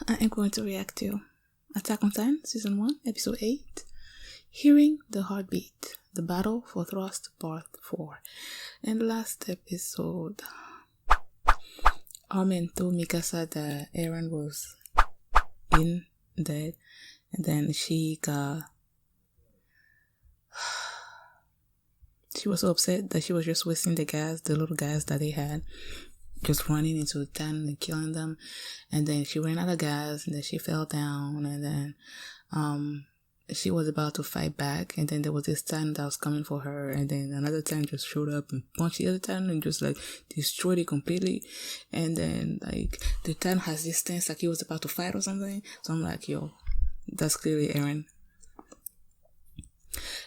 I am going to react to Attack on Titan Season 1, Episode 8, Hearing the Heartbeat, The Battle for Trost Part 4. In the last episode, Armin told Mikasa that Eren was dead, and then she was so upset that she was just wasting the little gas that they had, just running into the town and killing them. And then she ran out of gas, and then she fell down, and then she was about to fight back, and then there was this town that was coming for her, and then another town just showed up and punched the other town and just like destroyed it completely. And then like the town has this stance like he was about to fight or something. So I'm like, yo, that's clearly Eren.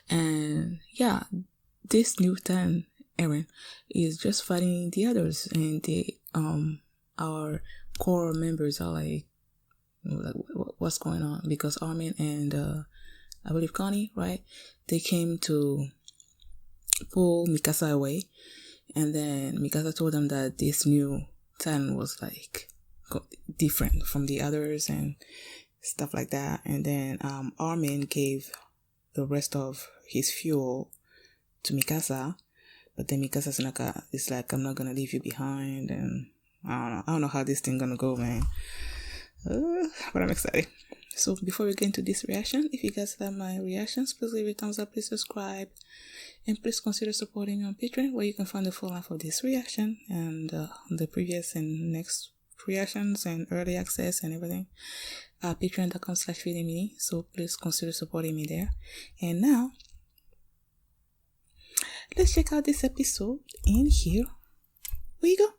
And yeah, this new town, Eren, is just fighting the others, and our core members are like what's going on? Because Armin and I believe Connie, right? They came to pull Mikasa away, and then Mikasa told them that this new town was like different from the others and stuff like that. And then Armin gave the rest of his fuel to Mikasa, but then Mikasa's like, I'm not gonna leave you behind, and I don't know how this thing gonna go, man. But I'm excited. So before we get into this reaction, if you guys like my reactions, please leave a thumbs up, please subscribe, and please consider supporting me on Patreon, where you can find the full length of this reaction and the previous and next reactions and early access and everything. Patreon.com/feedingme. So please consider supporting me there. And now, let's check out this episode, and here we go.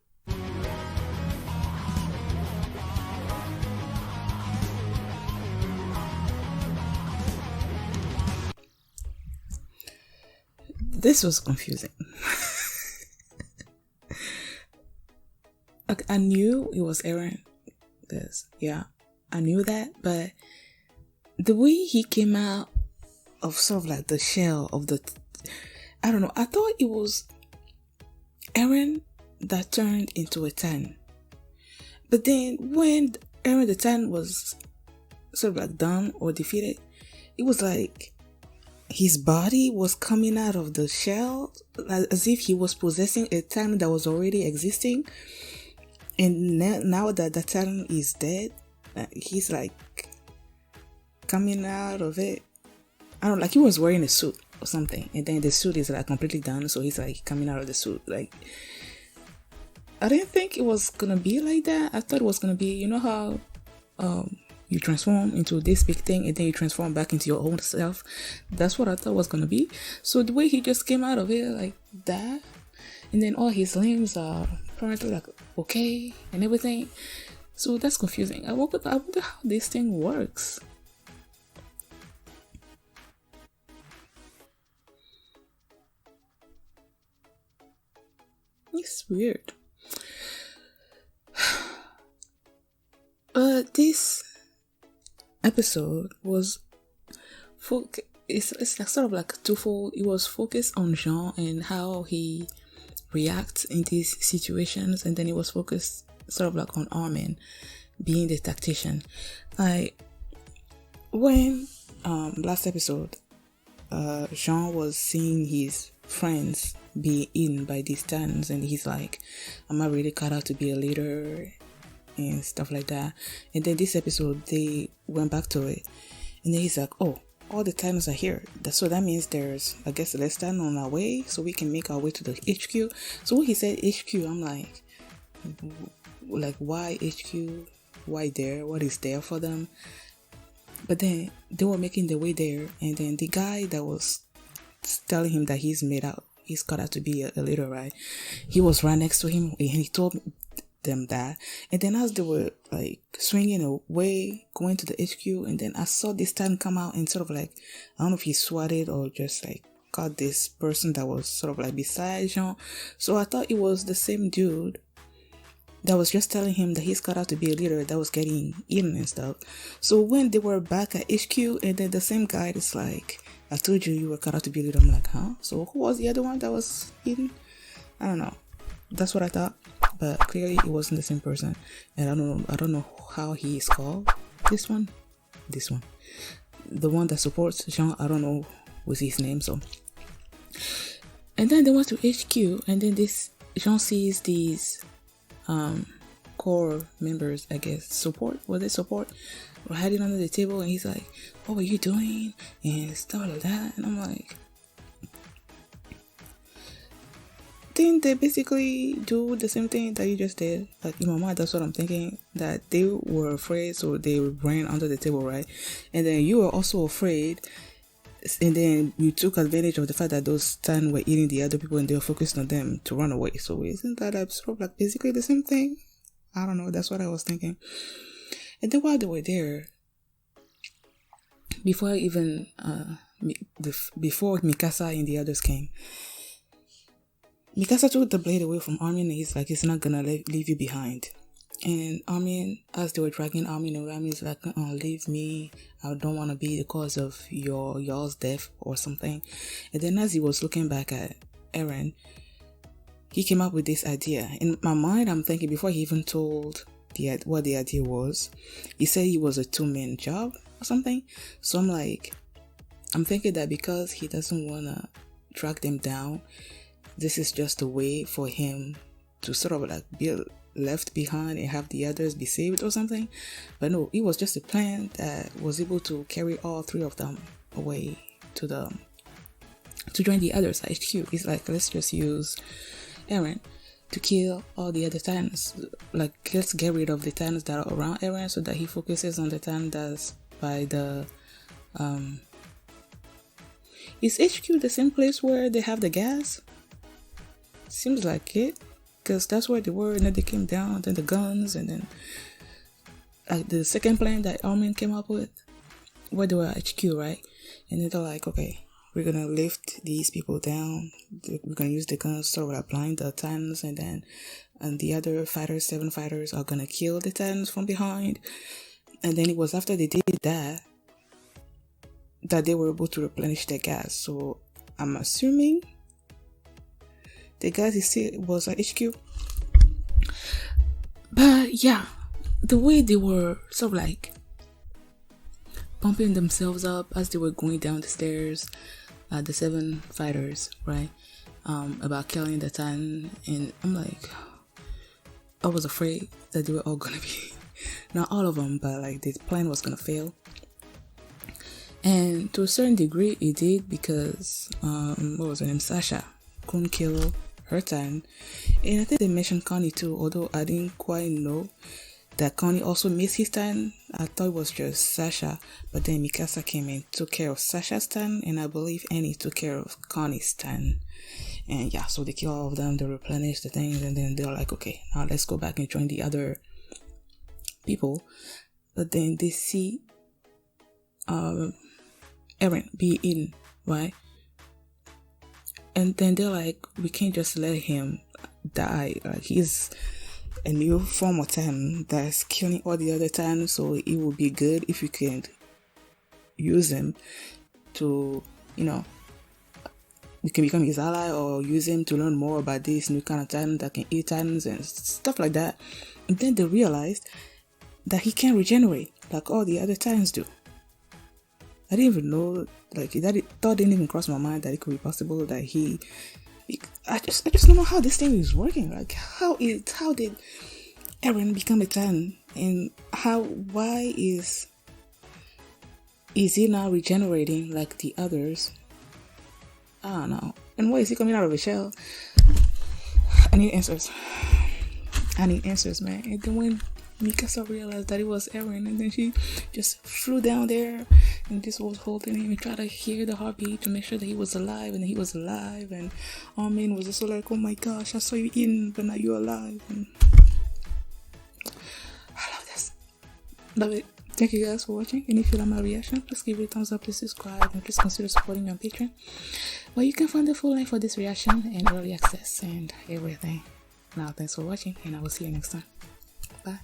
This was confusing. Like, I knew it was Eren. I knew that, but the way he came out of sort of like the shell of the, I don't know, I thought it was Eren that turned into a Titan. But then when Eren the Titan was sort of like done or defeated, it was like his body was coming out of the shell as if he was possessing a Titan that was already existing. And now that the Titan is dead, he's like coming out of it. I don't know, like he was wearing a suit or something, and then the suit is like completely done, so he's like coming out of the suit. Like, I didn't think it was gonna be like that. I thought it was gonna be, you know how you transform into this big thing and then you transform back into your own self. That's what I thought was gonna be. So the way he just came out of it like that, and then all his limbs are apparently like okay and everything. So that's confusing. I wonder how this thing works. It's weird. This episode was it's like sort of like twofold. It was focused on Jean and how he reacts in these situations, and then it was focused sort of like on Armin being the tactician. Like when last episode Jean was seeing his friends be eaten by these titans, and he's like, I'm not really cut out to be a leader and stuff like that. And then this episode they went back to it, and then he's like, oh, all the titans are here, so that means there's, I guess, less than on our way, so we can make our way to the HQ. So when he said HQ, I'm like why HQ? Why there? What is there for them? But then they were making their way there, and then the guy that was telling him that he's cut out to be a leader, right? He was right next to him, and he told them that. And then as they were like swinging away, going to the HQ, and then I saw this Titan come out and sort of like, I don't know if he swatted or just like caught this person that was sort of like beside Jean. So I thought it was the same dude that was just telling him that he's cut out to be a leader that was getting eaten and stuff. So when they were back at HQ, and then the same guy is like, I told you were cut out to be a leader. I'm like, huh? So who was the other one that was eaten? I don't know. That's what I thought. but clearly it wasn't the same person. And I don't know how he is called. This one, the one that supports Jean. I don't know what's his name. So, and then they went to HQ, and then this Jean sees these core members, I guess, support, were hiding under the table, and he's like, what were you doing, and stuff like that. And I'm like, didn't they basically do the same thing that you just did? Like, in my mind, that's what I'm thinking, that they were afraid, so they ran under the table, right? And then you were also afraid, and then you took advantage of the fact that those 10 were eating the other people and they were focused on them to run away. So isn't that sort of like basically the same thing? I don't know, that's what I was thinking. And then while they were there, before even before Mikasa and the others came, Mikasa took the blade away from Armin, and he's like, he's not gonna leave you behind. And Armin, as they were dragging Armin away, Armin's like, leave me, I don't want to be the cause of y'all's death or something. And then as he was looking back at Eren, he came up with this idea. In my mind, I'm thinking, before he even told what the idea was, he said he was a 2-man job or something. So I'm thinking that because he doesn't want to drag them down, this is just a way for him to sort of like be left behind and have the others be saved or something. But no, it was just a plan that was able to carry all 3 of them away to join the others at HQ. It's like, let's just use Eren to kill all the other Titans. Like, let's get rid of the Titans that are around Eren so that he focuses on the Titan that's by the is HQ the same place where they have the gas? Seems like it, because that's where they were, and then they came down, then the guns, and then like the second plan that Armin came up with, where they were at HQ, right? And then they're like, okay, we're gonna lift these people down, we're gonna use the guns sort of like blind the Titans, and the other fighters, 7 fighters, are gonna kill the Titans from behind. And then it was after they did that they were able to replenish their gas. So I'm assuming the gas was at HQ. But yeah, the way they were sort of like pumping themselves up as they were going down the stairs, the 7 fighters, right, about killing the Titan, and I'm like, I was afraid that they were all gonna be, not all of them, but like the plan was gonna fail. And to a certain degree it did, because what was her name, Sasha, couldn't kill her Titan. And I think they mentioned Connie too, although I didn't quite know that Connie also missed his Titan. I thought it was just Sasha, but then Mikasa came and took care of Sasha's Titan, and I believe Annie took care of Connie's Titan. And yeah, so they kill all of them, they replenish the things, and then they're like, okay, now let's go back and join the other people. But then they see Eren be in, right? And then they're like, we can't just let him die. Like, he's a new form of Titan that's killing all the other Titans, so it would be good if we can use him to, we can become his ally, or use him to learn more about this new kind of Titan that can eat Titans and stuff like that. And then they realized that he can regenerate like all the other Titans do. I didn't even know, like, that thought didn't even cross my mind that it could be possible that I just don't know how this thing is working. Like, how did Eren become a Titan, and why is he now regenerating like the others? I don't know. And why is he coming out of a shell? I need answers, man. And then when Mikasa realized that it was Eren, and then she just flew down there and just was holding him and tried to hear the heartbeat to make sure that he was alive, and he was alive. And Armin was also like, oh my gosh, I saw you in, but now you're alive. And I love this. Love it. Thank you guys for watching, and if you like my reaction, please give it a thumbs up, please subscribe, and please consider supporting me on Patreon, where you can find the full link for this reaction and early access and everything. Now, thanks for watching, and I will see you next time. Bye.